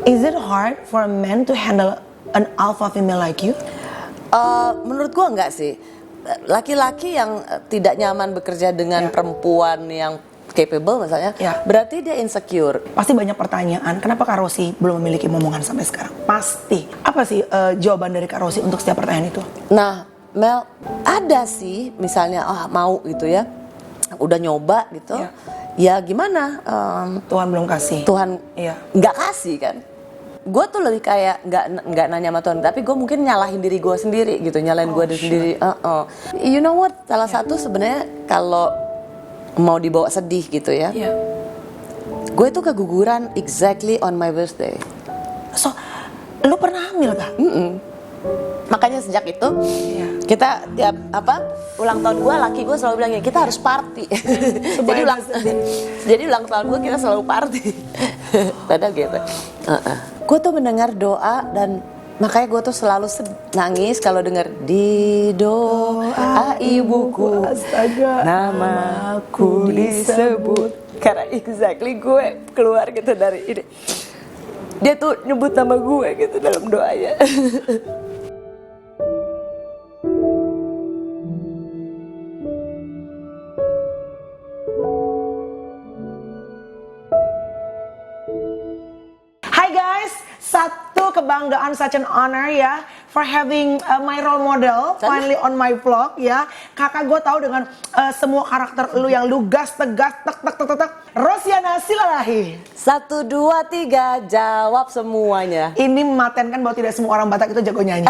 Is it hard for a man to handle an alpha female like you? Menurut gua enggak sih. Laki-laki yang tidak nyaman bekerja dengan perempuan yang capable misalnya, berarti dia insecure. Pasti banyak pertanyaan, kenapa Kak Rosi belum memiliki momongan sampai sekarang? Pasti. Apa sih jawaban dari Kak Rosi untuk setiap pertanyaan itu? Nah, Mel, ada sih misalnya mau gitu ya, udah nyoba gitu, ya gimana? Tuhan belum kasih. Tuhan nggak kasih kan? Gue tuh lebih kayak nggak nanya sama Tuhan, tapi gue mungkin nyalahin diri gue sendiri gitu, nyalahin gue sendiri. You know what? Salah satu sebenarnya kalau mau dibawa sedih gitu ya, gue tuh keguguran exactly on my birthday. So, lu pernah hamil kah? Makanya sejak itu kita tiap ulang tahun gue, laki gue selalu bilang kita harus party. jadi ulang tahun gue kita selalu party. Padahal gitu. Gue tuh mendengar doa dan makanya gue tuh selalu nangis kalau dengar di doa ibuku namaku disebut, karena exactly gue keluar gitu dari ini. Dia tuh nyebut nama gue gitu dalam doanya. Hai guys, satu kebanggaan, such an honor ya, for having my role model finally on my vlog ya. Kakak gue tahu dengan semua karakter lu yang lugas, tegas, tek. Rosiana Silalahi. 1, 2, 3 jawab semuanya. Ini mematenkan bahwa tidak semua orang Batak itu jago nyanyi.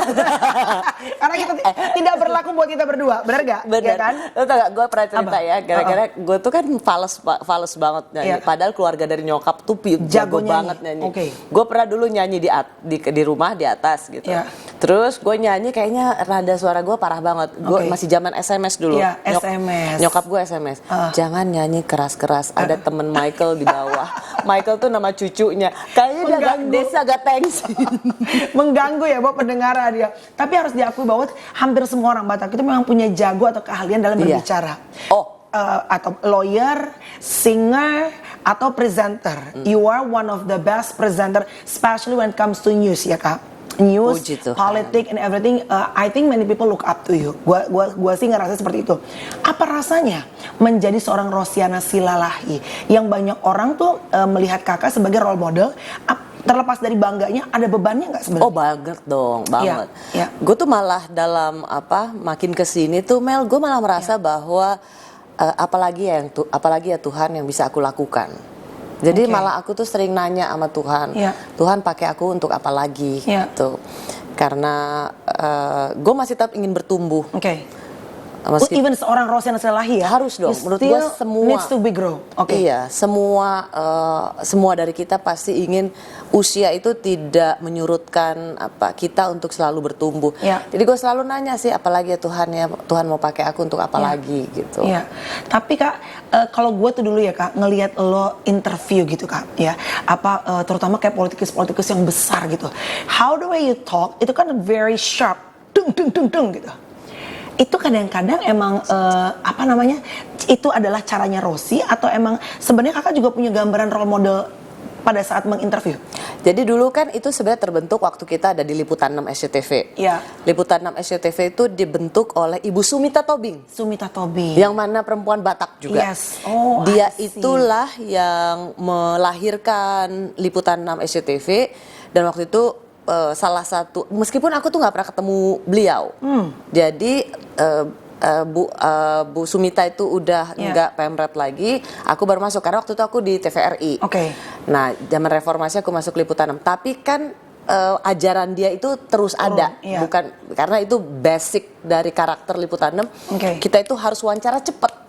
Karena kita tidak berlaku buat kita berdua, benar gak? Bener. Ya kan? Lo tau gak, gue pernah cerita ya, gara-gara gue tuh kan fales banget nyanyi. Padahal keluarga dari nyokap tuh jago banget nyanyi. Gue pernah dulu nyanyi di rumah di atas gitu. Terus gue nyanyi kayaknya rada suara gue parah banget. Gue masih zaman SMS dulu. SMS. Nyokap gue SMS. Jangan nyanyi keras-keras. Ada temen Michael di bawah. Michael tuh nama cucunya. Kayaknya dia agak tensin. Mengganggu ya buat pendengaran dia. Tapi harus diakui bahwa hampir semua orang Batak itu memang punya jago atau keahlian dalam berbicara. Atau lawyer, singer, atau presenter. You are one of the best presenter, especially when it comes to news ya Kak. News, politik, and everything. I think many people look up to you. Gua sih ngerasa seperti itu. Apa rasanya menjadi seorang Rosiana Silalahi yang banyak orang tuh melihat kakak sebagai role model? Terlepas dari bangganya, ada bebannya nggak sebenarnya? Oh banget dong, banget. Gue tuh malah dalam makin kesini tuh Mel, gue malah merasa bahwa apalagi ya Tuhan yang bisa aku lakukan. Jadi malah aku tuh sering nanya sama Tuhan, Tuhan pakai aku untuk apa lagi gitu. Karena gue masih tetap ingin bertumbuh. Even seorang Rosiana Silalahi ya? Harus dong, menurut gue semua needs to be grow. Iya, semua dari kita pasti ingin usia itu tidak menyurutkan kita untuk selalu bertumbuh. Jadi gue selalu nanya sih, apalagi ya Tuhan mau pakai aku untuk apa lagi gitu. Tapi Kak, kalau gue tuh dulu ya Kak, ngelihat lo interview gitu Kak, ya, terutama kayak politikus yang besar gitu. How the way you talk itu kan very sharp, dung gitu. Itu kadang-kadang emang itu adalah caranya Rosi atau emang sebenarnya kakak juga punya gambaran role model pada saat menginterview? Jadi dulu kan itu sebenarnya terbentuk waktu kita ada di Liputan 6 SCTV. Liputan 6 SCTV itu dibentuk oleh Ibu Sumita Tobing. Yang mana perempuan Batak juga. Dia itulah yang melahirkan Liputan 6 SCTV dan waktu itu salah satu, meskipun aku tuh nggak pernah ketemu beliau, jadi Bu Sumita itu udah nggak pemret lagi, aku baru masuk karena waktu itu aku di TVRI. Nah zaman reformasi aku masuk Liputan 6, tapi kan ajaran dia itu terus ada, bukan karena itu basic dari karakter Liputan 6. Kita itu harus wawancara cepet.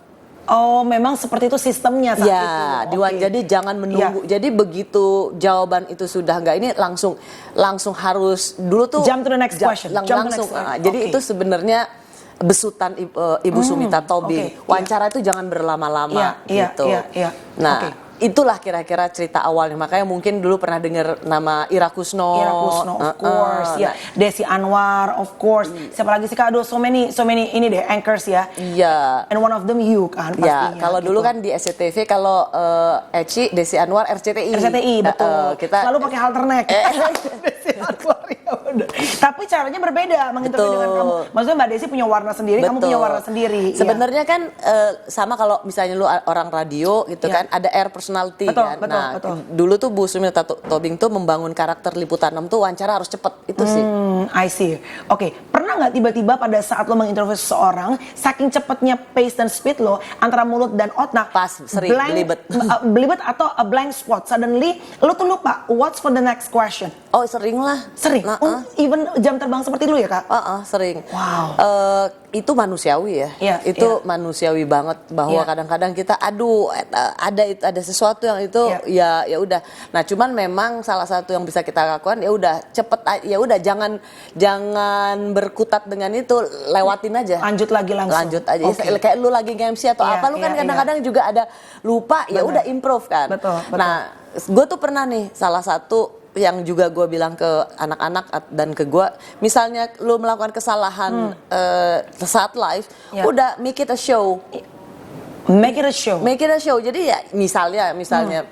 Oh, memang seperti itu sistemnya saat itu. Jadi jangan menunggu. Jadi begitu jawaban itu sudah enggak, ini langsung harus dulu tuh jump to the next question. Langsung. Jadi itu sebenarnya besutan Ibu Sumita Tobing. Wawancara itu jangan berlama-lama gitu. Nah, itulah kira-kira cerita awalnya. Makanya mungkin dulu pernah dengar nama Ira Kusno. Ira Kusno, of course, ya. Desi Anwar, of course. Siapa lagi sih Kak? Aduh, so many ini deh, anchors ya. Iya. And one of them you kan pastinya. Ya, kalau dulu kan di SCTV, kalau Eci, Desi Anwar, RCTI. RCTI, betul. Kita selalu pakai halterneck. Desi Anwar, ya udah. Tapi caranya berbeda menginterview dengan kamu. Maksudnya Mbak Desi punya warna sendiri, kamu punya warna sendiri. Sebenarnya kan sama kalau misalnya lu orang radio gitu kan, ada air personality kan. Betul. Dulu tuh Bu Suminta Tobing tuh membangun karakter Liputan 6 tuh wawancara harus cepet, itu sih. I see. Oke, pernah nggak tiba-tiba pada saat lo menginterview seseorang, saking cepatnya pace dan speed lo antara mulut dan otak, sering belibet atau a blank spot, suddenly lo tuh lupa what's for the next question. Oh, sering lah. Sering? Even jam terbang seperti lu ya Kak? Sering. Wow. Itu manusiawi ya. Itu manusiawi banget, bahwa kadang-kadang kita ada sesuatu yang itu ya udah. Nah, cuman memang salah satu yang bisa kita lakukan ya udah cepet, ya udah jangan berkutat dengan itu, lewatin aja. Lanjut lagi langsung. Lanjut aja. Kayak lu lagi MC atau apa, lu kan kadang-kadang juga ada lupa, ya udah improve kan. Betul. Nah, gue tuh pernah nih salah satu yang juga gue bilang ke anak-anak dan ke gue, misalnya lu melakukan kesalahan saat live, udah make it a show. Make it a show. Make it a show. Jadi ya misalnya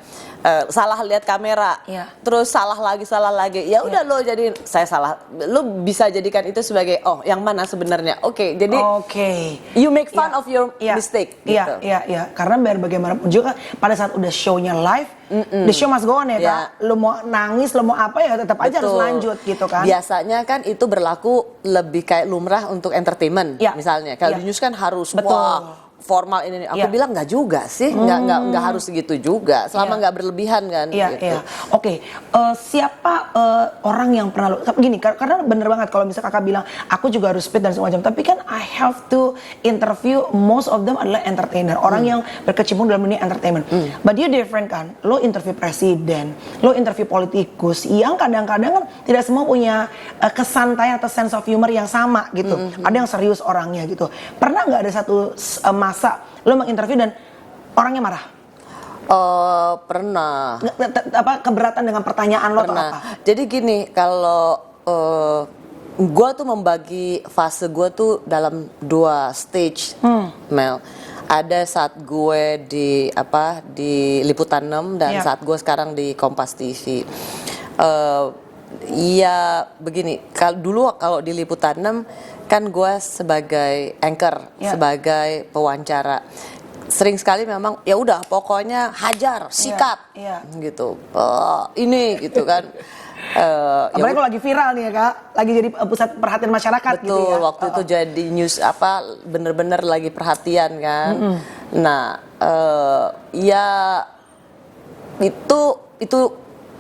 salah lihat kamera, terus salah lagi, ya udah lo jadi saya salah, lo bisa jadikan itu sebagai yang mana sebenarnya. Oke, jadi you make fun of your mistake. Iya, karena biar bagaimanapun juga pada saat udah show-nya live, the show must go on ya Kak. Lo mau nangis, lo mau apa ya tetap aja harus lanjut gitu kan. Biasanya kan itu berlaku lebih kayak lumrah untuk entertainment, misalnya. Kalau di news kan harus formal ini. Aku bilang nggak juga sih, nggak harus segitu juga, selama nggak berlebihan kan. Gitu. Oke. Siapa orang yang pernah gini, karena bener banget kalau misalnya Kakak bilang aku juga harus speed dan semacam, tapi kan I have to interview most of them adalah entertainer, orang yang berkecimpung dalam dunia entertainment. But you different kan, lo interview presiden, lo interview politikus yang kadang-kadang kan tidak semua punya kesantaian atau sense of humor yang sama gitu. Ada yang serius orangnya gitu. Pernah nggak ada satu masa lo menginterview dan orangnya marah? Pernah. Keberatan dengan pertanyaan lo atau apa? Jadi gini, kalau gue tuh membagi fase gue tuh dalam 2 stage, Mel. Ada saat gue di Liputan 6 dan saat gue sekarang di Kompas TV. Iya begini, dulu kalau di Liputan 6 kan gue sebagai anchor, sebagai pewawancara, sering sekali memang ya udah pokoknya hajar, sikat, gitu, ini gitu kan. Apalagi kalau lagi viral nih ya Kak, lagi jadi pusat perhatian masyarakat. Betul, gitu ya. Waktu itu jadi news bener-bener lagi perhatian kan. Nah, ya itu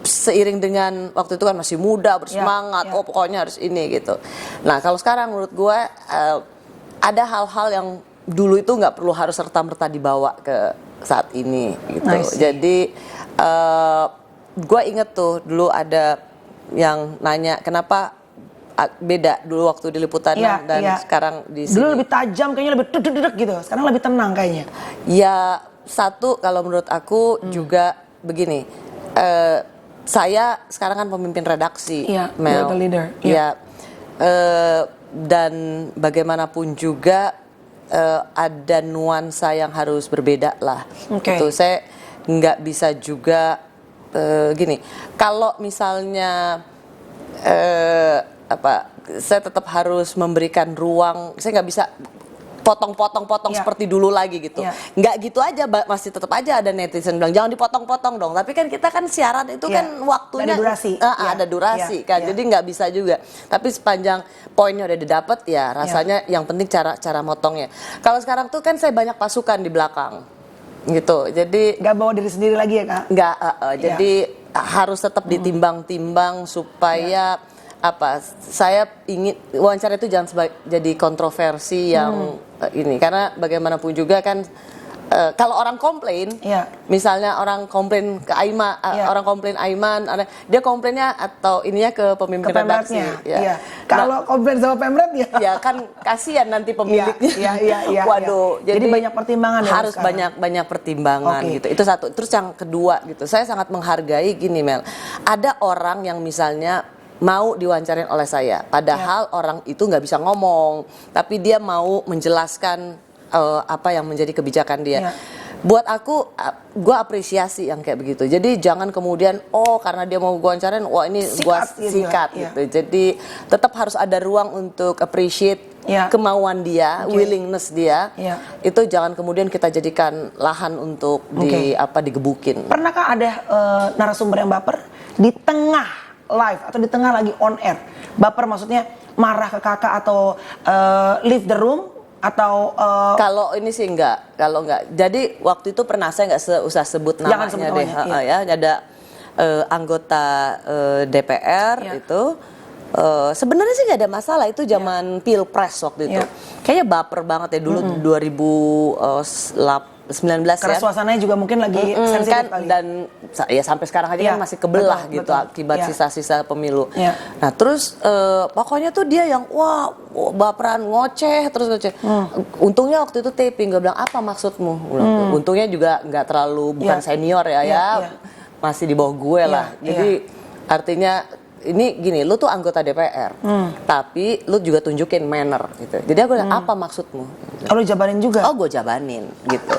seiring dengan waktu itu kan masih muda, bersemangat, pokoknya harus ini gitu. Nah, kalau sekarang menurut gue ada hal-hal yang dulu itu nggak perlu harus serta-merta dibawa ke saat ini gitu. Jadi gue inget tuh dulu ada yang nanya kenapa beda dulu waktu di Liputan dan sekarang di sini. Dulu lebih tajam kayaknya, lebih dedek gitu. Sekarang lebih tenang kayaknya. Ya, satu kalau menurut aku juga begini. Saya sekarang kan pemimpin redaksi, Mel. The leader. Dan bagaimanapun juga ada nuansa yang harus berbeda lah. Gitu. Saya nggak bisa juga gini. Kalau misalnya saya tetap harus memberikan ruang. Saya nggak bisa potong seperti dulu lagi gitu. Nggak gitu aja, masih tetap aja ada netizen bilang jangan dipotong-potong dong. Tapi kan kita kan siaran itu kan waktunya ada durasi kan. Jadi nggak bisa juga. Tapi sepanjang poinnya udah didapat ya rasanya yang penting cara motongnya. Kalau sekarang tuh kan saya banyak pasukan di belakang gitu. Jadi nggak bawa diri sendiri lagi ya Kak? Nggak. Jadi harus tetap ditimbang-timbang supaya saya ingin wawancara itu jangan jadi kontroversi yang ini, karena bagaimanapun juga kan kalau orang komplain, misalnya orang komplain ke Aiman, orang komplain Aiman, dia komplainnya atau ininya ke pemimpin redaksi. Kalau komplain sama Pemret ya kan kasihan nanti pemiliknya. Waduh, jadi banyak pertimbangan harus banyak pertimbangan gitu. Itu satu. Terus yang kedua gitu, saya sangat menghargai gini Mel. Ada orang yang misalnya mau diwawancarin oleh saya, padahal orang itu nggak bisa ngomong, tapi dia mau menjelaskan apa yang menjadi kebijakan dia. Buat aku, gue apresiasi yang kayak begitu. Jadi jangan kemudian, karena dia mau gue wawancarin, wah ini gue sikat gitu. Jadi tetap harus ada ruang untuk appreciate kemauan dia, willingness dia. Itu jangan kemudian kita jadikan lahan untuk digebukin. Pernahkah ada narasumber yang baper di tengah live atau di tengah lagi on air? Baper maksudnya marah ke kakak atau leave the room? Atau kalau ini sih enggak, kalau enggak. Jadi waktu itu pernah, saya nggak usah sebut namanya deh, ada anggota DPR itu. Sebenarnya sih nggak ada masalah, itu zaman pilpres waktu itu. Kayaknya baper banget ya dulu 2019 karena suasananya juga mungkin lagi sensitif kali. Dan ya sampai sekarang aja kan masih kebelah betul, akibat sisa-sisa pemilu. Nah terus pokoknya tuh dia yang baperan ngoceh terus. Untungnya waktu itu taping, gue bilang apa maksudmu? Untungnya juga nggak terlalu bukan senior ya, masih di bawah gue lah. Jadi artinya ini gini, lu tuh anggota DPR, tapi lu juga tunjukin manner gitu. Jadi aku bilang, apa maksudmu? Kalau jabanin juga? Oh, gue jabanin gitu.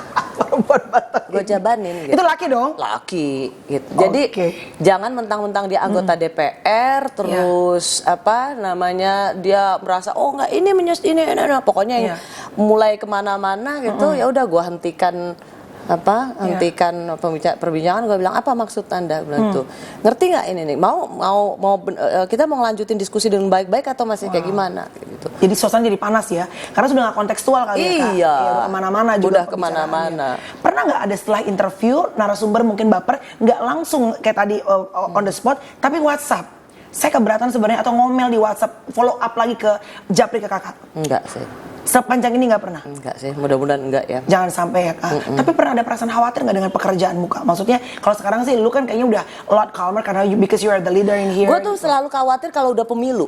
Gue jabanin gitu. Itu laki dong? Laki gitu. Jadi jangan mentang-mentang dia anggota DPR, terus dia merasa enggak ini pokoknya mulai kemana-mana gitu. Ya udah gue hentikan perbincangan. Gue bilang apa maksud Anda, bilang tuh ngerti nggak ini nih, mau kita mau ngelanjutin diskusi dengan baik-baik atau masih kayak gimana gitu. Jadi suasana jadi panas ya, karena sudah nggak kontekstual kali ya Kak. Kemana-mana juga, udah kemana-mana. Pernah nggak ada setelah interview narasumber mungkin baper, nggak langsung kayak tadi on the spot, tapi WhatsApp, saya keberatan sebenarnya, atau ngomel di WhatsApp, follow up lagi ke japri ke kakak? Enggak sih. Sepanjang ini nggak pernah? Enggak sih, mudah-mudahan enggak ya. Jangan sampai ya Kak. Tapi pernah ada perasaan khawatir nggak dengan pekerjaanmu Kak? Maksudnya kalau sekarang sih lu kan kayaknya udah a lot calmer karena because you are the leader in here. Gue tuh selalu khawatir kalau udah pemilu.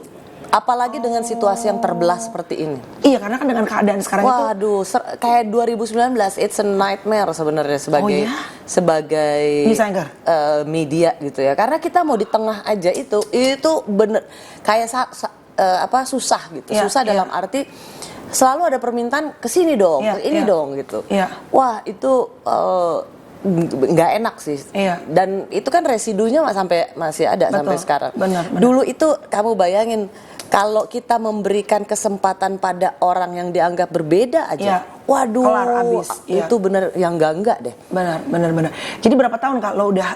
Apalagi dengan situasi yang terbelah seperti ini. Iya, karena kan dengan keadaan sekarang itu. Waduh, kayak 2019, it's a nightmare sebenarnya sebagai media gitu ya. Karena kita mau di tengah aja itu bener kayak susah gitu. Susah dalam arti selalu ada permintaan ke sini dong, ke ini dong gitu. Wah, itu nggak enak sih. Dan itu kan residunya masih ada sampai sekarang. Benar. Dulu itu kamu bayangin, kalau kita memberikan kesempatan pada orang yang dianggap berbeda aja, waduh, kelar abis. Itu bener yang enggak deh. Benar. Jadi berapa tahun Kak lo udah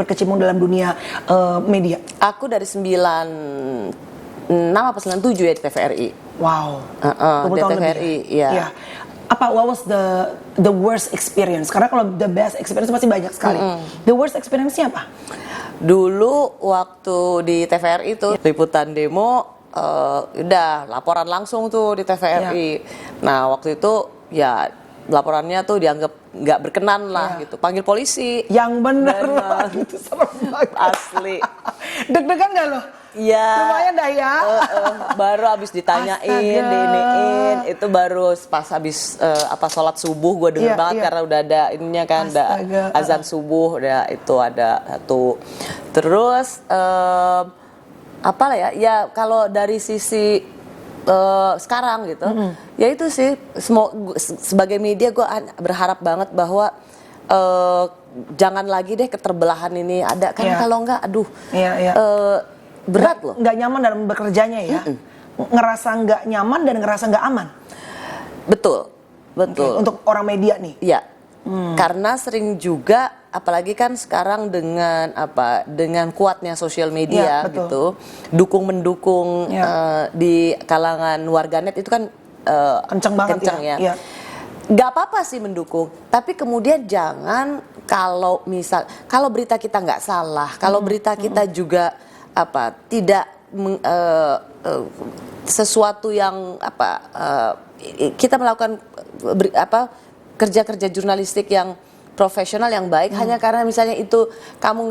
berkecimpung dalam dunia media? Aku dari 96 apa 97 ya di TVRI. Wow. Di TVRI, ya. What was the worst experience? Karena kalau the best experience pasti banyak sekali. The worst experience-nya apa? Dulu waktu di TVRI itu liputan demo, udah laporan langsung tuh di TVRI. Nah waktu itu ya laporannya tuh dianggap nggak berkenan lah gitu, panggil polisi. Yang bener lah gitu, serem banget. Asli. Deg-degan nggak lo? Iya. Lumayan dah ya. Baru habis ditanyain, diiniin, itu baru pas habis sholat subuh, gue denger banget karena udah ada ininya kan, ada azan subuh, udah itu ada satu. Terus ya kalau dari sisi sekarang gitu, ya itu sih sebagai media gue berharap banget bahwa jangan lagi deh keterbelahan ini ada kan, kalau enggak aduh. Berat loh. Nggak nyaman dalam bekerjanya ya. Ngerasa nggak nyaman dan ngerasa nggak aman. Betul. Untuk orang media nih. Iya. Karena sering juga, apalagi kan sekarang dengan kuatnya sosial media gitu, dukung-mendukung di kalangan warganet itu kan kenceng banget ya. Gak apa-apa sih mendukung, tapi kemudian jangan kalau berita kita nggak salah, kalau berita kita juga tidak sesuatu yang kita melakukan kerja-kerja jurnalistik yang profesional yang baik hanya karena misalnya itu kamu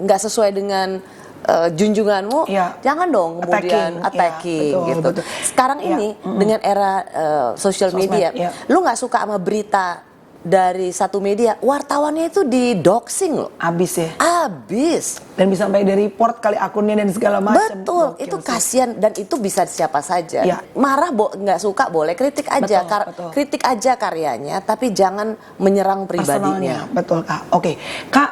nggak sesuai dengan junjunganmu, jangan dong kemudian attacking betul, gitu. Betul. Sekarang ini dengan era social media, lu nggak suka sama berita dari satu media, wartawannya itu di doxing loh. Abis ya? Abis. Dan bisa sampai di report kali akunnya dan segala macam. Betul, itu kasihan dan itu bisa siapa saja. Marah nggak suka boleh, kritik aja, betul. Kritik aja karyanya, tapi jangan menyerang pribadinya. Betul Kak. Oke, Kak.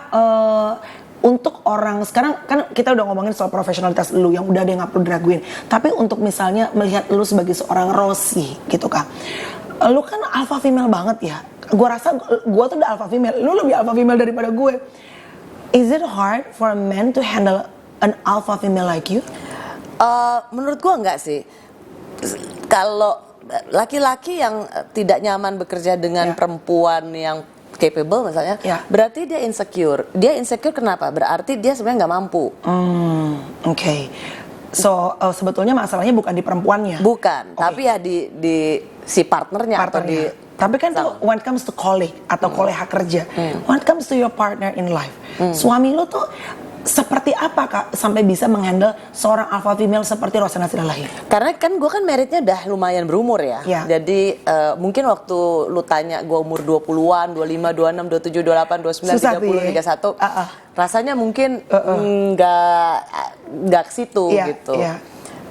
Untuk orang sekarang kan kita udah ngomongin soal profesionalitas lu yang udah ada yang nggak perlu diraguin. Tapi untuk misalnya melihat lu sebagai seorang Rosie gitu Kak, lu kan alpha female banget ya. Gue rasa gue tuh udah alpha female, lu lebih alpha female daripada gue. Is it hard for a man to handle an alpha female like you? Menurut gue enggak sih. Kalau laki-laki yang tidak nyaman bekerja dengan perempuan yang capable misalnya, berarti dia insecure. Dia insecure kenapa? Berarti dia sebenarnya nggak mampu. Oke. So sebetulnya masalahnya bukan di perempuannya. Bukan, tapi ya di si partnernya. Atau di. Tapi kan tuh when it comes to colleague atau kolega kerja, when it comes to your partner in life, suami lo tuh seperti apa Kak sampai bisa menghandle seorang alpha female seperti Rosana Silalahi? Karena kan gue kan meritnya udah lumayan berumur ya. Jadi mungkin waktu lu tanya gue umur 20-an, 25, 26, 27, 28, 29, 30, 31. Rasanya mungkin nggak ke situ gitu.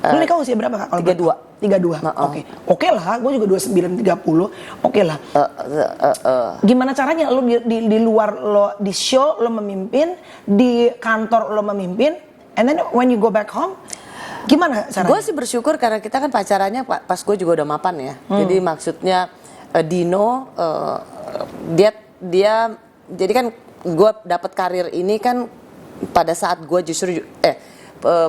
Lu nikah usia berapa Kak? 32. Oke lah, gue juga 29, 30. Oke lah. Gimana caranya lu di luar lo di show lo memimpin, di kantor lo memimpin, and then when you go back home, gimana caranya? Gue sih bersyukur karena kita kan pacarannya pas gue juga udah mapan ya. Jadi maksudnya Dino, dia jadi kan gue dapat karir ini kan pada saat gue justru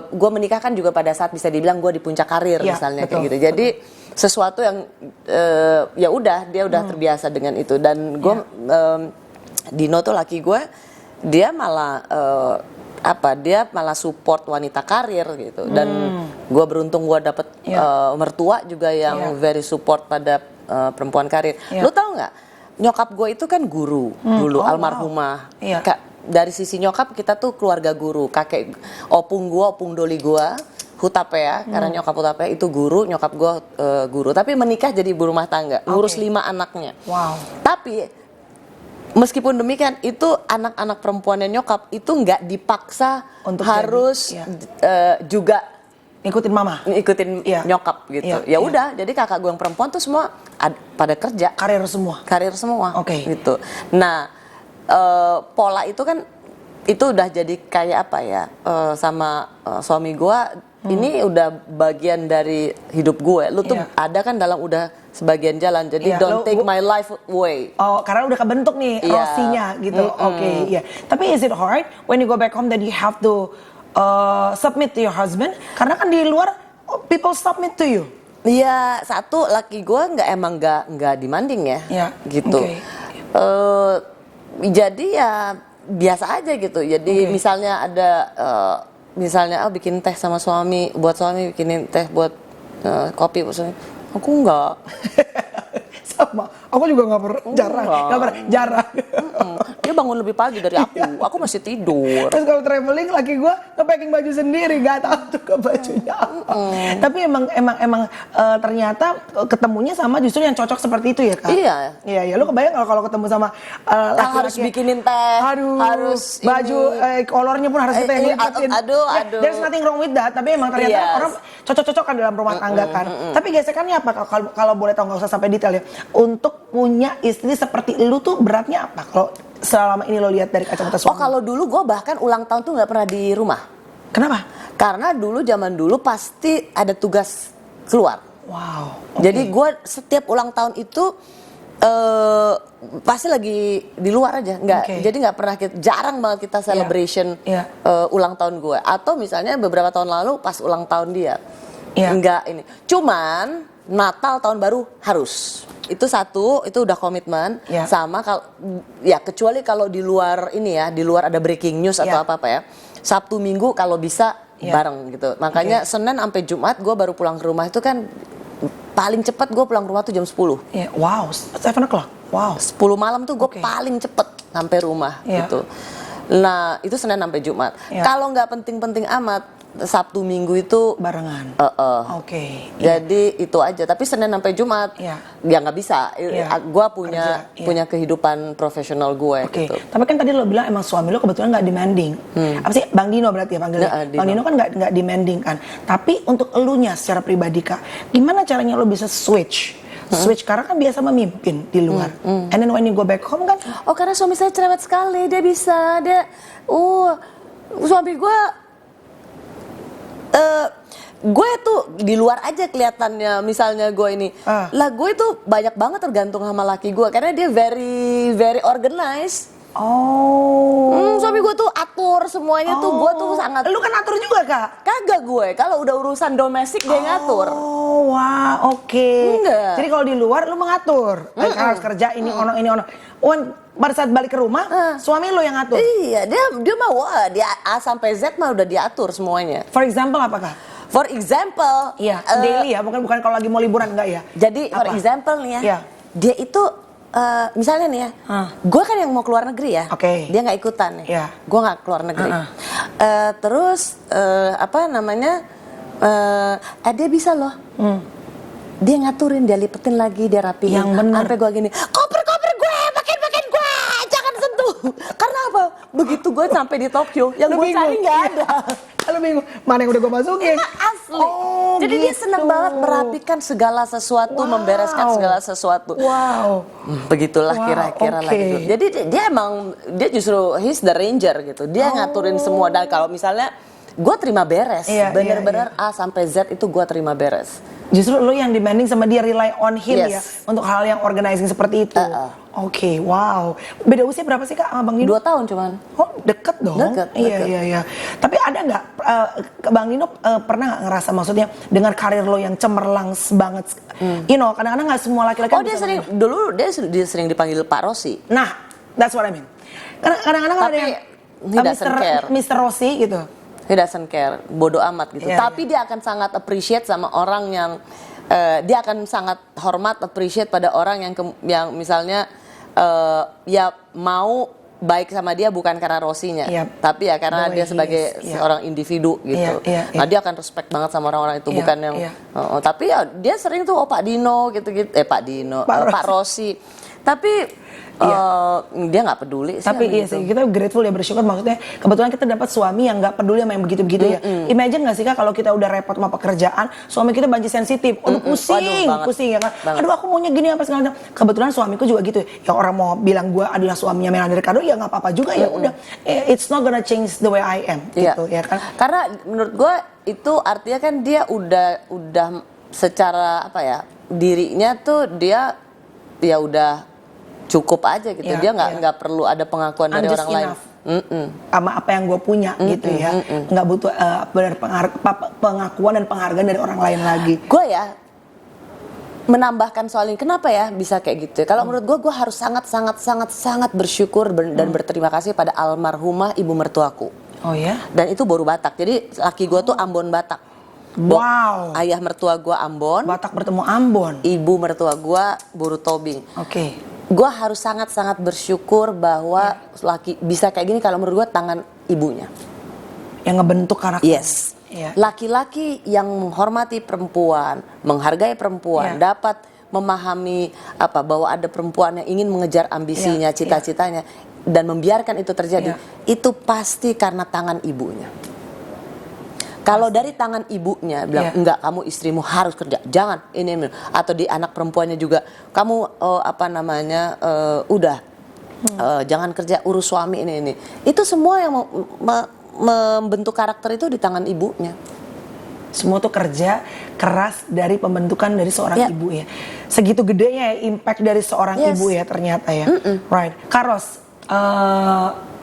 gue menikah kan juga pada saat bisa dibilang gue di puncak karir misalnya kayak gitu. Jadi sesuatu yang ya udah dia udah terbiasa dengan itu dan gue Dino tuh laki gue, dia malah dia malah support wanita karir gitu dan gue beruntung gue dapet mertua juga yang very support pada perempuan karir. Lu tahu nggak nyokap gue itu kan guru dulu almarhumah. Dari sisi nyokap kita tuh keluarga guru, kakek opung doli gua Hutapea, karena nyokap Hutapea itu guru, nyokap gua guru, tapi menikah jadi ibu rumah tangga, ngurus 5 anaknya. Tapi meskipun demikian itu anak-anak perempuannya nyokap itu nggak dipaksa untuk harus juga ngikutin nyokap gitu. Ya udah, jadi kakak gue yang perempuan tuh semua pada kerja, karir semua, gitu. Nah pola itu kan itu udah jadi kayak apa ya sama suami gue ini udah bagian dari hidup gue. Lu tuh ada kan dalam udah sebagian jalan, jadi don't take my life away. Karena udah kebentuk nih rosinya gitu. Tapi is it hard when you go back home that you have to submit to your husband? Karena kan di luar people submit to you. Iya, satu laki gue nggak demanding ya, gitu. Jadi ya biasa aja gitu. Jadi misalnya ada misalnya bikin teh sama suami, buat suami bikinin teh buat kopi buat suami. Aku enggak. Sama, aku juga nggak pernah jarang. Dia bangun lebih pagi dari aku masih tidur. Terus kalau traveling laki gue nge-packing baju sendiri, nggak tahu juga bajunya apa. Tapi emang ternyata ketemunya sama justru yang cocok seperti itu ya Kak? Iya. Lu kebayang kalau ketemu sama laki-laki harus bikinin teh, harus baju kolornya pun harus kita yang lipatin. Aduh. There's nothing wrong with that, tapi emang ternyata orang cocok-cocokan dalam rumah tangga kan. Tapi gesekannya apa kalau boleh tahu, nggak usah sampai detail ya. Untuk punya istri seperti lu tuh beratnya apa kalau selama ini lo lihat dari kacamata suami? Kalau dulu gue bahkan ulang tahun tuh nggak pernah di rumah. Kenapa? Karena zaman dulu pasti ada tugas keluar. Jadi gue setiap ulang tahun itu pasti lagi di luar aja, jadi nggak pernah jarang banget kita celebration ulang tahun gue. Atau misalnya beberapa tahun lalu pas ulang tahun dia, nggak ini. Cuman Natal tahun baru harus. Itu satu, itu udah komitmen. Sama kalau kecuali kalau di luar ini ya, di luar ada breaking news atau apa ya. Sabtu Minggu kalau bisa bareng gitu. Makanya Senin sampai Jumat gue baru pulang ke rumah itu kan paling cepat gue pulang ke rumah tuh jam 10. Wow, 7 o'clock. Wow. 10 malam tuh gue paling cepet sampai rumah gitu. Nah itu Senin sampai Jumat. Kalau nggak penting-penting amat, Sabtu Minggu itu barengan. Jadi itu aja. Tapi Senin sampai Jumat ya nggak bisa. Gue punya kehidupan profesional gue gitu. Tapi kan tadi lo bilang emang suami lo kebetulan nggak demanding. Apa sih Bang Dino berarti ya panggilnya? Bang Dino kan nggak demanding kan. Tapi untuk elunya secara pribadi Kak, gimana caranya lo bisa switch karena kan biasa memimpin di luar. And then when you go back home kan? Karena suami saya cerewet sekali. Dia bisa. Suami gue. Gue tuh di luar aja kelihatannya, misalnya gue ini, lah gue itu banyak banget tergantung sama laki gue karena dia very organized. Suami gue tuh atur semuanya tuh, gue tuh sangat. Lu kan atur juga Kak? Kagak gue, kalau udah urusan domestik dia ngatur. Enggak. Jadi kalau di luar lu mengatur, harus kerja ini ono. Pada saat balik ke rumah, suami lo yang ngatur? Iya, dia mau, dia A sampai Z mah udah diatur semuanya. For example apakah? For example, daily ya, bukan kalau lagi mau liburan enggak ya? Jadi for example nih ya, dia itu misalnya nih ya, gue kan yang mau keluar negeri ya, dia nggak ikutan nih, gue nggak keluar negeri. Terus apa namanya, dia bisa loh, dia ngaturin, dia lipetin lagi, dia rapiin. Yang benar. Sampai gue gini, koper gue, makin gue, jangan sentuh. Karena apa? Begitu gue sampai di Tokyo, yang gue cari nggak ada. Lu bingung, mana yang udah gue masukin? Asli. Jadi dia senang banget merapikan segala sesuatu, membereskan segala sesuatu. Begitulah kira-kira lah gitu. Jadi dia justru he's the ranger gitu. Dia ngaturin semua. Dan kalau misalnya gue terima beres, bener-bener A sampai Z itu gue terima beres. Justru lo yang demanding sama dia rely on him ya untuk hal yang organizing seperti itu. Wow. Beda usia berapa sih Kak sama Bang Dino? 2 tahun cuman. Deket dong. Deket. Iya. Tapi ada nggak Bang Dino pernah nggak ngerasa maksudnya dengan karir lo yang cemerlang banget? Kadang-kadang nggak semua laki-laki. Dia sering dulu dia sering dipanggil Pak Rossi. Nah, that's what I mean. Kadang-kadang ada yang Mr. Rossi gitu. He doesn't care, bodoh amat gitu. Tapi dia akan sangat appreciate sama orang yang dia akan sangat hormat, appreciate pada orang yang misalnya ya mau baik sama dia bukan karena Rossinya, tapi ya karena dia sebagai seorang individu gitu. Nah dia akan respect banget sama orang-orang itu, bukan yang. Tapi ya dia sering tuh Pak Dino gitu-gitu, Pak Rossi. Tapi dia nggak peduli sih. Tapi sih kita grateful ya, bersyukur maksudnya kebetulan kita dapat suami yang nggak peduli sama yang begitu-begitu ya. Imagine nggak sih Kak kalau kita udah repot sama pekerjaan, suami kita banci sensitif, pusing ya kan. Aduh aku maunya gini apa segala macam. Kebetulan suamiku juga gitu. Ya orang mau bilang gue adalah suaminya Melanie Ricardo ya nggak apa-apa juga ya udah. It's not gonna change the way I am gitu ya kan. Karena menurut gue itu artinya kan dia udah secara apa ya, dirinya tuh dia ya udah cukup aja gitu. Dia nggak perlu ada pengakuan dari orang lain. Sama apa yang gue punya gitu ya. Nggak butuh pengakuan dan penghargaan dari orang lain lagi. Gue ya menambahkan soal ini, kenapa ya bisa kayak gitu ya? Kalau menurut gue harus sangat bersyukur dan berterima kasih pada almarhumah ibu mertuaku. Oh ya? Dan itu Boru Batak. Jadi laki gue tuh Ambon Batak. Wow. Ayah mertua gue Ambon. Batak bertemu Ambon. Ibu mertua gue Boru Tobing. Gue harus sangat bersyukur bahwa laki bisa kayak gini kalau menurut gue tangan ibunya yang ngebentuk karakter. Laki-laki yang menghormati perempuan, menghargai perempuan, dapat memahami bahwa ada perempuan yang ingin mengejar ambisinya, cita-citanya, dan membiarkan itu terjadi, itu pasti karena tangan ibunya. Kalau dari tangan ibunya bilang enggak, kamu istrimu harus kerja, jangan ini atau di anak perempuannya juga kamu udah jangan kerja, urus suami ini. Itu semua yang membentuk karakter itu di tangan ibunya. Semua tuh kerja keras dari pembentukan dari seorang ibu ya. Segitu gedenya ya impact dari seorang ibu ya ternyata ya. Right. Karos,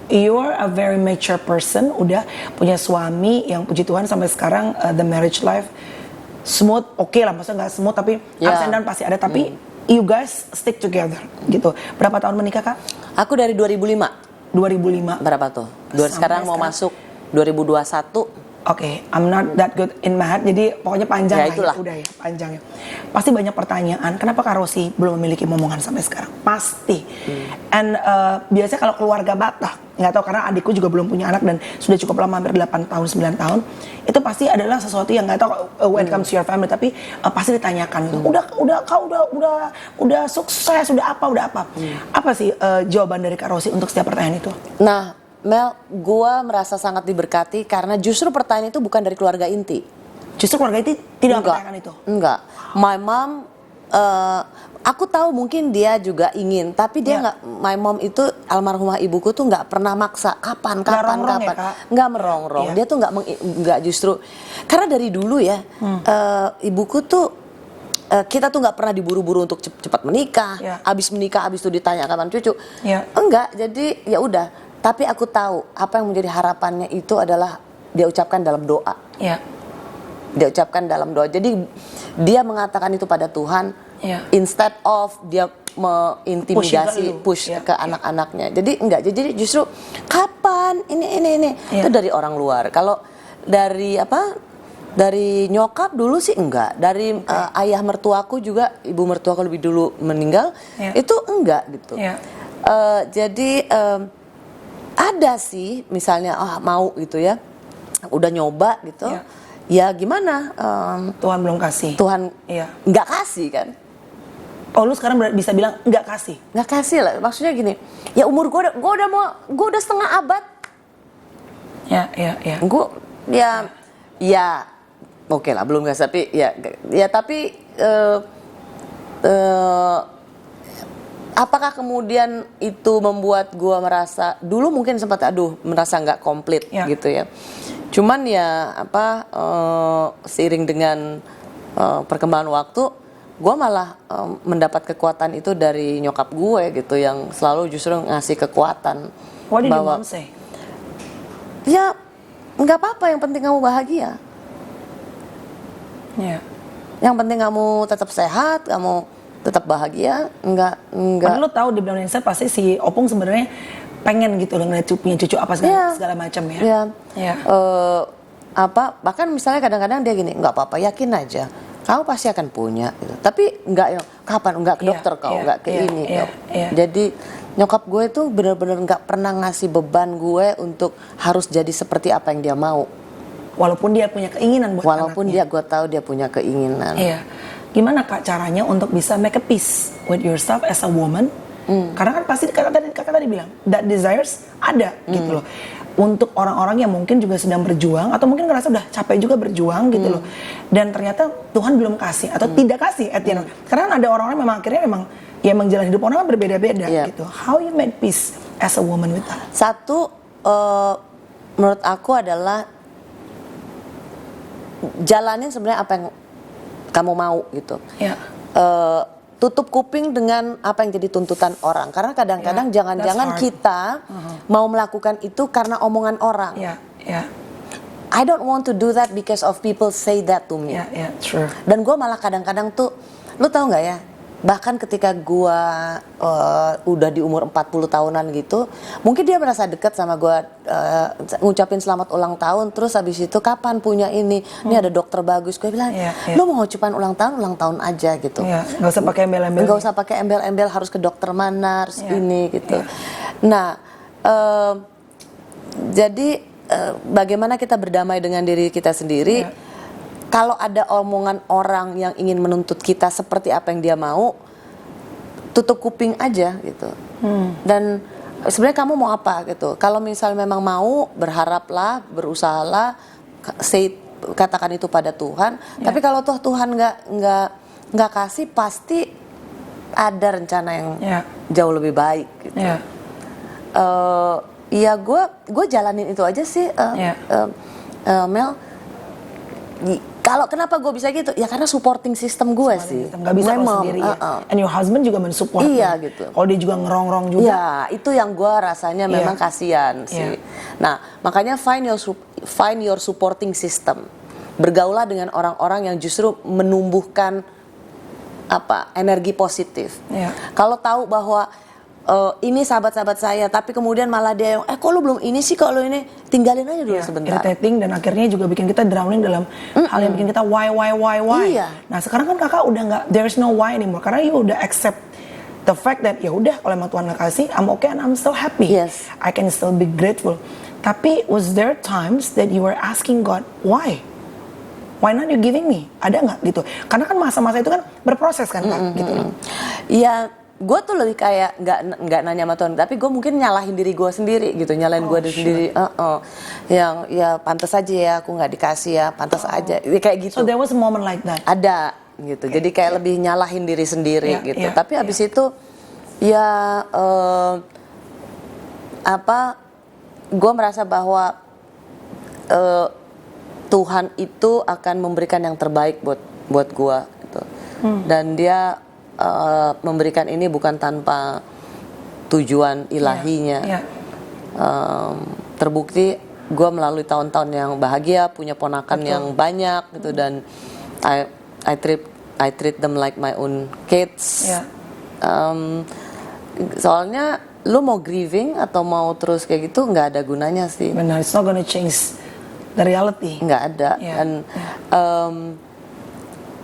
you're a very mature person, udah punya suami yang puji Tuhan sampai sekarang the marriage life smooth, lah, maksudnya nggak smooth tapi ups and down pasti ada, tapi you guys stick together gitu. Berapa tahun menikah Kak? Aku dari 2005. 2005. Berapa tuh? Sekarang mau masuk 2021. Oke, I'm not that good in math, jadi pokoknya panjang ya, udah ya, panjang ya. Pasti banyak pertanyaan, kenapa Kak Rosi belum memiliki momongan sampai sekarang? Pasti. And biasanya kalau keluarga Batak, nggak tahu karena adikku juga belum punya anak dan sudah cukup lama, hampir 8 tahun, 9 tahun, itu pasti adalah sesuatu yang nggak tahu when it comes to your family, tapi pasti ditanyakan gitu. Udah sukses, udah apa? Apa sih jawaban dari Kak Rosi untuk setiap pertanyaan itu? Nah, Mel, gue merasa sangat diberkati karena justru pertanyaan itu bukan dari keluarga inti. Justru keluarga inti tidak mempertanyakan itu? Enggak. My mom, aku tahu mungkin dia juga ingin, tapi dia nggak. My mom itu almarhumah ibuku tuh nggak pernah maksa. Kapan? Ya, nggak merongrong. Dia tuh nggak justru. Karena dari dulu ya, ibuku tuh kita tuh nggak pernah diburu-buru untuk cepat menikah. Abis menikah, abis itu ditanya kapan cucu. Enggak. Jadi ya udah. Tapi aku tahu apa yang menjadi harapannya itu adalah dia ucapkan dalam doa. Dia ucapkan dalam doa. Jadi dia mengatakan itu pada Tuhan, instead of dia mengintimidasi, push ke anak-anaknya. Jadi enggak. Jadi justru kapan ini itu dari orang luar. Kalau dari dari nyokap dulu sih enggak. Dari ayah mertuaku juga, ibu mertuaku lebih dulu meninggal, itu enggak gitu. Jadi ada sih misalnya mau gitu ya, udah nyoba gitu, ya gimana, Tuhan belum kasih, Tuhan nggak kasih kan. Oh, lu sekarang bisa bilang nggak kasih lah, maksudnya gini, ya umur gue udah setengah abad, gue oke lah belum kasih, tapi tapi apakah kemudian itu membuat gue merasa dulu mungkin sempat merasa nggak komplit gitu ya. Cuman ya seiring dengan perkembangan waktu, gue malah mendapat kekuatan itu dari nyokap gue gitu yang selalu justru ngasih kekuatan. What did your mom say? Ya nggak apa-apa, yang penting kamu bahagia. Yang penting kamu tetap sehat, kamu tetap bahagia, enggak. Padahal lo tahu di belakang saya pasti si Opung sebenarnya pengen gitu loh ngeliat punya cucu apa segala macam ya. Bahkan misalnya kadang-kadang dia gini, nggak apa-apa, yakin aja, kamu pasti akan punya. Gitu. Tapi kapan? Nggak ke dokter kau, nggak ke ini. Jadi nyokap gue itu benar-benar nggak pernah ngasih beban gue untuk harus jadi seperti apa yang dia mau. Walaupun dia punya keinginan buat anaknya. Gue tahu dia punya keinginan. Gimana Kak caranya untuk bisa make a peace with yourself as a woman? Karena kan pasti kakak tadi bilang that desires ada gitu loh. Untuk orang-orang yang mungkin juga sedang berjuang atau mungkin ngerasa udah capek juga berjuang gitu loh. Dan ternyata Tuhan belum kasih atau tidak kasih at the end. Karena ada orang-orang memang akhirnya memang jalan hidup orang kan berbeda-beda gitu. How you make peace as a woman with that? Satu, menurut aku adalah jalanin sebenarnya apa yang kamu mau gitu. Tutup kuping dengan apa yang jadi tuntutan orang. Karena kadang-kadang jangan-jangan kita mau melakukan itu karena omongan orang. I don't want to do that because of people say that to me. True. Dan gue malah kadang-kadang tuh, lu tahu nggak ya? Bahkan ketika gue udah di umur 40 tahunan gitu, mungkin dia merasa dekat sama gue, ngucapin selamat ulang tahun, terus habis itu kapan punya ini ada dokter bagus, gue bilang, lu mau ngucapin ulang tahun aja gitu. Nggak usah pakai embel-embel. Nggak usah pakai embel-embel harus ke dokter mana, harus ini gitu. Nah, jadi bagaimana kita berdamai dengan diri kita sendiri. Kalau ada omongan orang yang ingin menuntut kita seperti apa yang dia mau, tutup kuping aja gitu. Dan sebenarnya kamu mau apa gitu. Kalau misal memang mau, berharaplah, berusahalah, katakan itu pada Tuhan. Tapi kalau Tuhan nggak kasih, pasti ada rencana yang jauh lebih baik gitu. Ya gue jalanin itu aja sih, Mel. Kalau kenapa gue bisa gitu? Ya karena supporting system gue sih. Gak bisa lo sendiri ya. And your husband juga mensupport. Iya gitu. Kalau dia juga ngerongrong juga. Ya itu yang gue rasanya memang kasihan sih. Nah makanya find your supporting system. Bergaulah dengan orang-orang yang justru menumbuhkan energi positif. Kalau tahu bahwa ini sahabat-sahabat saya, tapi kemudian malah dia yang, kok lu belum ini sih, kok lu ini, tinggalin aja dulu sebentar. Irritating, dan akhirnya juga bikin kita drowning dalam hal yang bikin kita why. Iya. Nah sekarang kan kakak udah nggak, there's no why anymore, karena you udah accept the fact that ya udah kalau emang Tuhan nggak kasih, I'm okay and I'm still happy. Yes. I can still be grateful. Tapi was there times that you were asking God, why? Why not you giving me? Ada nggak gitu? Karena kan masa-masa itu kan berproses kan kak, gitu loh. Iya. Gue tuh lebih kayak nggak nanya sama Tuhan, tapi gue mungkin nyalahin diri gue sendiri gitu, nyalahin gue sendiri. Yang ya pantas aja ya aku nggak dikasih ya, pantas aja kayak gitu. So there was a moment like that. Ada gitu, jadi kayak lebih nyalahin diri sendiri gitu. Tapi abis itu ya gue merasa bahwa Tuhan itu akan memberikan yang terbaik buat gue gitu. Dan dia memberikan ini bukan tanpa tujuan ilahinya. Terbukti gue melalui tahun-tahun yang bahagia, punya ponakan yang banyak gitu, dan I treat them like my own kids. Soalnya lu mau grieving atau mau terus kayak gitu nggak ada gunanya sih. Benar, it's not gonna change the reality. Nggak ada. Dan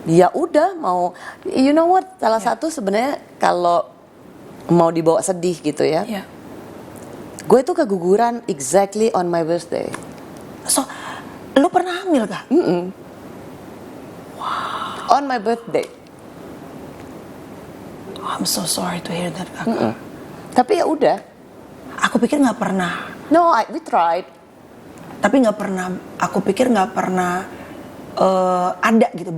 ya udah mau, you know what, salah satu sebenarnya kalau mau dibawa sedih gitu ya, gue itu keguguran exactly on my birthday. So lu pernah hamil kah? Wow. On my birthday. I'm so sorry to hear that kakak. Tapi ya udah. Aku pikir nggak pernah. No, we tried. Tapi nggak pernah. Aku pikir nggak pernah ada gitu,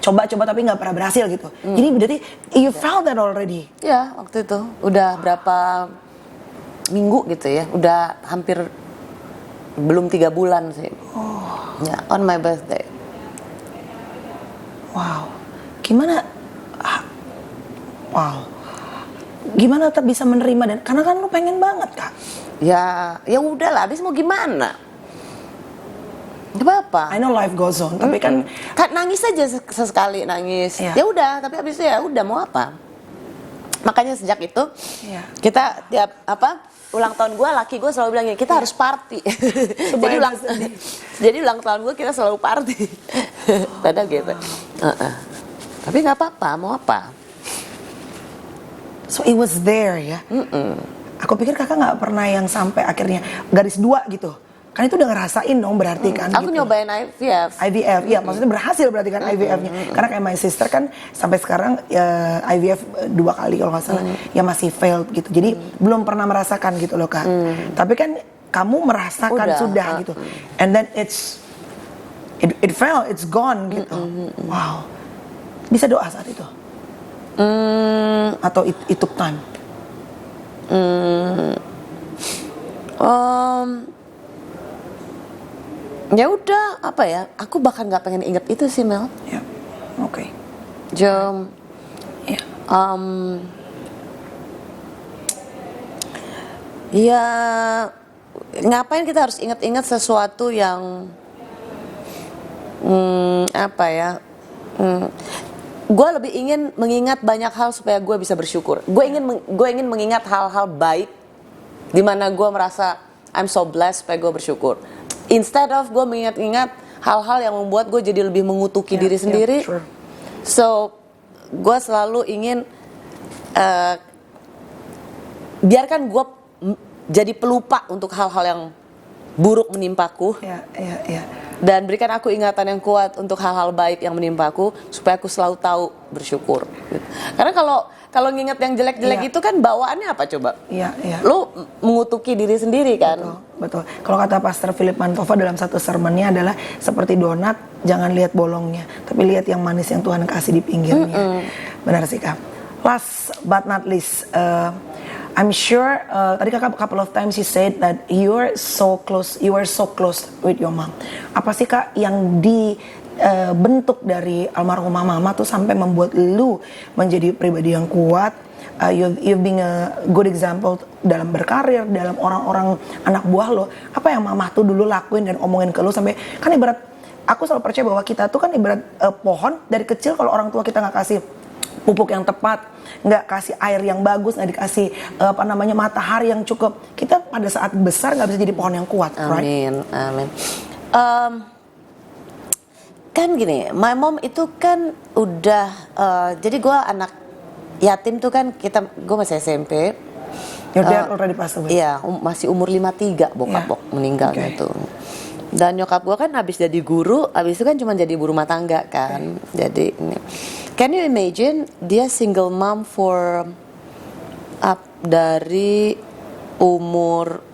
coba-coba tapi nggak pernah berhasil gitu. Jadi berarti you felt that already. Ya waktu itu udah berapa minggu gitu ya, udah hampir belum 3 bulan sih. Ya, on my birthday. Wow, gimana? Wow, gimana tetap bisa menerima, dan karena kan lu pengen banget kak. Ya udahlah, habis mau gimana? Gak apa-apa. I know life goes on, tapi kan nangis aja sesekali nangis. Ya udah, tapi habis itu ya udah mau apa? Makanya sejak itu kita tiap ulang tahun gue, laki gue selalu bilang kita harus party. jadi ulang tahun gue kita selalu party. Padahal gitu. Tapi nggak apa-apa, mau apa? So it was there ya. Aku pikir kakak nggak pernah yang sampai akhirnya garis 2 gitu. Kan itu udah ngerasain dong berarti kan. Aku gitu. nyobain IVF. Iya maksudnya berhasil berarti kan IVF-nya. Karena kayak my sister kan sampai sekarang IVF 2 kali kalau nggak salah, ya masih failed gitu. Jadi belum pernah merasakan gitu loh kak. Tapi kan kamu merasakan sudah gitu. And then it failed, it's gone gitu. Wow. Bisa doa saat itu? Atau it took time? Ya udah, apa ya? Aku bahkan nggak pengen inget itu sih, Mel. Ya, oke. Jom. Ya. Ya, ngapain kita harus ingat-ingat sesuatu yang apa ya? Gue lebih ingin mengingat banyak hal supaya gue bisa bersyukur. Gue ingin mengingat hal-hal baik, di mana gue merasa I'm so blessed supaya gue bersyukur. Instead of gue mengingat-ingat hal-hal yang membuat gue jadi lebih mengutuki diri sendiri. Sure. So, gue selalu ingin biarkan gue jadi pelupa untuk hal-hal yang buruk menimpaku. Iya. Dan berikan aku ingatan yang kuat untuk hal-hal baik yang menimpaku, supaya aku selalu tahu bersyukur. Karena kalau nginget yang jelek-jelek itu kan bawaannya apa coba? Iya. Lu mengutuki diri sendiri kan? Betul. Kalau kata Pastor Philip Mantova dalam satu sermonnya adalah seperti donat, jangan lihat bolongnya, tapi lihat yang manis yang Tuhan kasih di pinggirnya. Benar sih kak. Last but not least, I'm sure tadi kakak couple of times you said that you were so close with your mom. Apa sih kak yang bentuk dari almarhumah mama tuh sampai membuat lu menjadi pribadi yang kuat? You've been a good example dalam berkarir, dalam orang-orang anak buah lo. Apa yang mama tuh dulu lakuin dan omongin ke lu sampai, kan ibarat, aku selalu percaya bahwa kita tuh kan ibarat pohon dari kecil, kalau orang tua kita nggak kasih pupuk yang tepat, nggak kasih air yang bagus, nggak dikasih matahari yang cukup, kita pada saat besar nggak bisa jadi pohon yang kuat. Amin, right? Amin. Kan gini, my mom itu kan udah, jadi gue anak yatim tuh kan, gue masih SMP. Your dad already passed away? Iya, masih umur 53 bokap meninggalnya tuh. Dan nyokap gue kan habis jadi guru, habis itu kan cuma jadi ibu rumah tangga kan. Jadi ini, can you imagine dia single mom for dari umur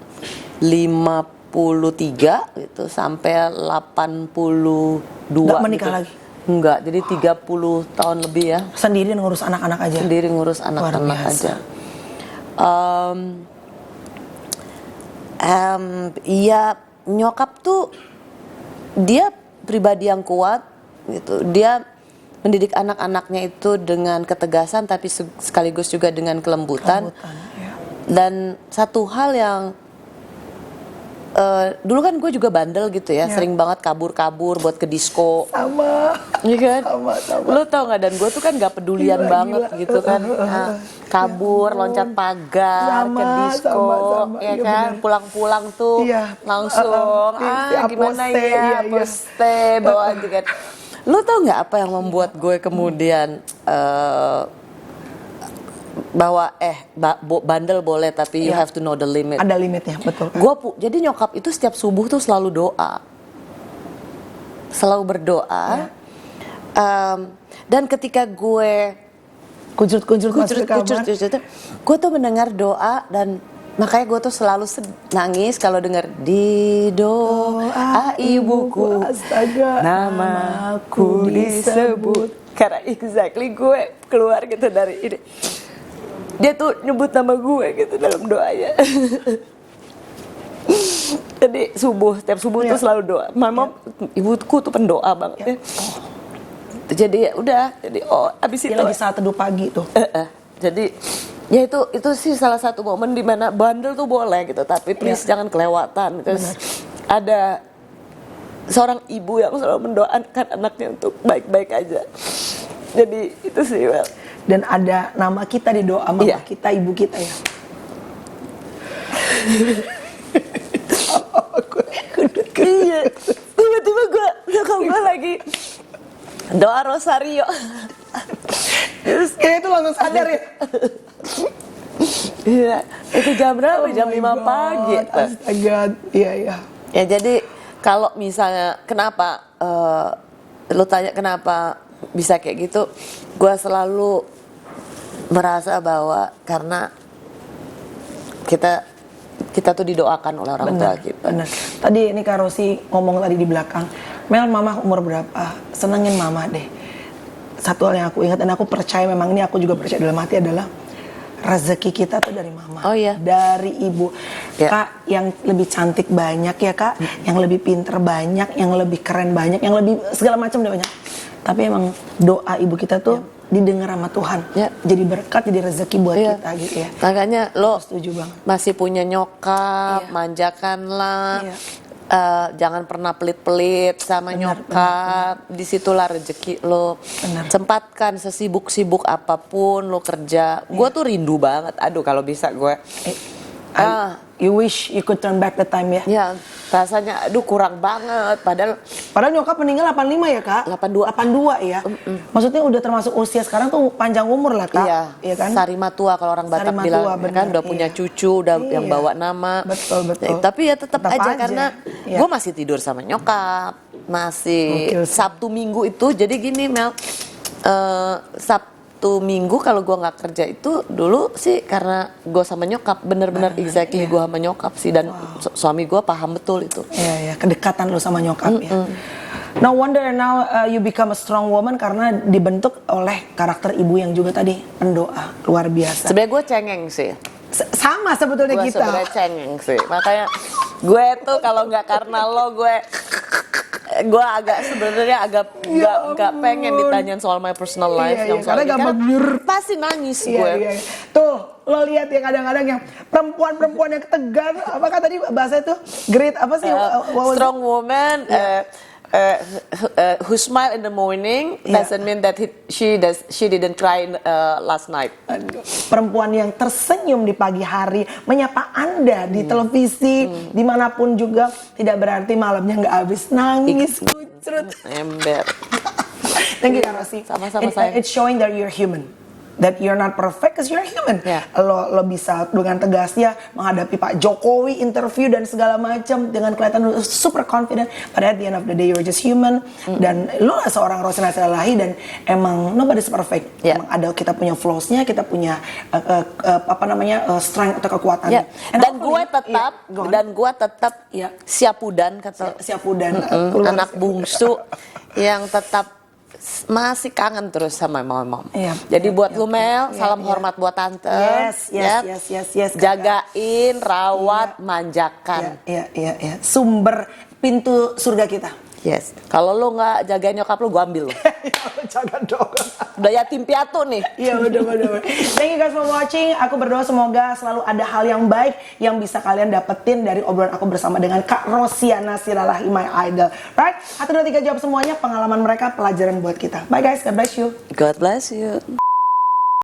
53 gitu sampai 82. Nggak menikah gitu. lagi? Enggak, jadi 30 tahun lebih ya. Sendiri ngurus anak-anak aja? Sendiri ngurus anak-anak aja. Ya nyokap tuh dia pribadi yang kuat gitu. Dia mendidik anak-anaknya itu dengan ketegasan tapi sekaligus juga dengan kelembutan. Ya. Dan satu hal yang dulu kan gue juga bandel gitu ya, sering banget kabur-kabur buat ke disco. Sama. Iya kan? Sama. Lo tau nggak, dan gue tuh kan nggak pedulian banget gitu kan. Kabur, loncat pagar, ke disco, ya kan? Pulang-pulang tuh langsung, gimana ya, poste, bawa gitu kan. Lo tau nggak apa yang membuat gue kemudian bahwa bandel boleh tapi you have to know the limit. Ada limitnya, betul kan? Jadi nyokap itu setiap subuh tuh selalu doa, selalu berdoa. Dan ketika gue kucur gue tuh mendengar doa, dan makanya gue tuh selalu nangis kalau dengar di doa ibuku, astaga, namaku disebut. Karena exactly gue keluar gitu dari ini. Dia tuh nyebut nama gue gitu dalam doanya. Jadi setiap subuh tuh selalu doa. Mama, ibuku tuh pendoa banget. Jadi ya udah, jadi abis itu lagi saat teduh pagi tuh. Jadi ya itu sih salah satu momen dimana bandel tuh boleh gitu, tapi please jangan kelewatan. Terus ada seorang ibu yang selalu mendoakan anaknya untuk baik-baik aja. Jadi itu sih, well. Dan ada nama kita di doa mama kita, ibu kita ya. Iya, tiba-tiba gue lagi doa rosario. Terus itu langsung sadar ya. Iya, itu jam berapa? Jam 5 pagi. Astaga, iya. Ya jadi kalau misalnya kenapa lu tanya kenapa bisa kayak gitu, gue selalu merasa bahwa karena kita tuh didoakan oleh orang tua kita. Benar. Tadi ini Kak Rosi ngomong tadi di belakang, Mel, mama umur berapa? Senengin mama deh. Satu hal yang aku ingat dan aku percaya, memang ini aku juga percaya dalam hati adalah rezeki kita tuh dari mama, dari ibu. Kak, yang lebih cantik banyak ya Kak, yang lebih pinter banyak, yang lebih keren banyak, yang lebih segala macam banyak. Tapi emang doa ibu kita tuh didengar sama Tuhan, jadi berkat, jadi rezeki buat kita gitu ya. Makanya lo setuju banget. Masih punya nyokap, manjakanlah. Jangan pernah pelit-pelit sama nyokap. Disitulah rezeki lo. Sempatkan sesibuk-sibuk apapun lo kerja. Gue tuh rindu banget. Aduh kalau bisa gue. You wish you could turn back the time ya? Ya, rasanya aduh kurang banget. Padahal nyokap meninggal 85 ya Kak? 82 ya? Maksudnya udah termasuk usia sekarang tuh panjang umur lah Kak? Iya kan? Sarima tua kalau orang Batak bilang, kan udah punya cucu, udah yang bawa nama. Betul. Tapi ya tetap aja karena gue masih tidur sama nyokap, masih Sabtu Minggu itu. Jadi gini Mel, Sabtu Minggu kalau gue nggak kerja itu dulu sih karena gue sama nyokap, bener-bener exactly gue sama nyokap sih, dan suami gue paham betul itu. Iya, kedekatan lo sama nyokap ya. No wonder now you become a strong woman karena dibentuk oleh karakter ibu yang juga tadi pendoa luar biasa. Sebenarnya gue cengeng sih. Sama sebetulnya kita. Gue sebenarnya cengeng sih, makanya gue tuh kalau nggak karena lo gue sebenarnya agak nggak pengen ditanyain soal my personal life yang soal karena pasti nangis gue. Tuh lo lihat ya kadang-kadang yang perempuan yang tegar, apakah tadi bahasa itu great apa sih? Strong woman, Who smile in the morning doesn't mean that she didn't cry last night. Perempuan yang tersenyum di pagi hari, menyapa Anda di televisi, dimanapun juga, tidak berarti malamnya nggak habis nangis, kucrut. Ember. Thank you, Kak Rosi. Sama-sama, sayang. It's showing that you're human. That you're not perfect, because you're human. Lo bisa dengan tegasnya menghadapi Pak Jokowi, interview dan segala macam dengan kelihatan super confident. But at the end of the day, you're just human. Dan lo lah seorang Rosina Silalahi, dan emang nobody's perfect. Emang ada, kita punya flaws-nya, kita punya strength atau kekuatan. Dan gue tetap siapudan, kata siapudan, anak bungsu yang tetap masih kangen terus sama mama. Jadi buat lu Mel, salam hormat buat tante. Yes. Jagain, rawat, manjakan. Sumber pintu surga kita. Yes. Kalau lu nggak jagain nyokap lu, gua ambil lu. Jangan dong. Udah yatim piatu nih. Iya, bener. Thank you guys for watching. Aku berdoa semoga selalu ada hal yang baik yang bisa kalian dapetin dari obrolan aku bersama dengan Kak Rosiana Silalahi, my idol. Right? 1, 2, 3 jawab semuanya. Pengalaman mereka pelajaran buat kita. Bye guys, God bless you. God bless you.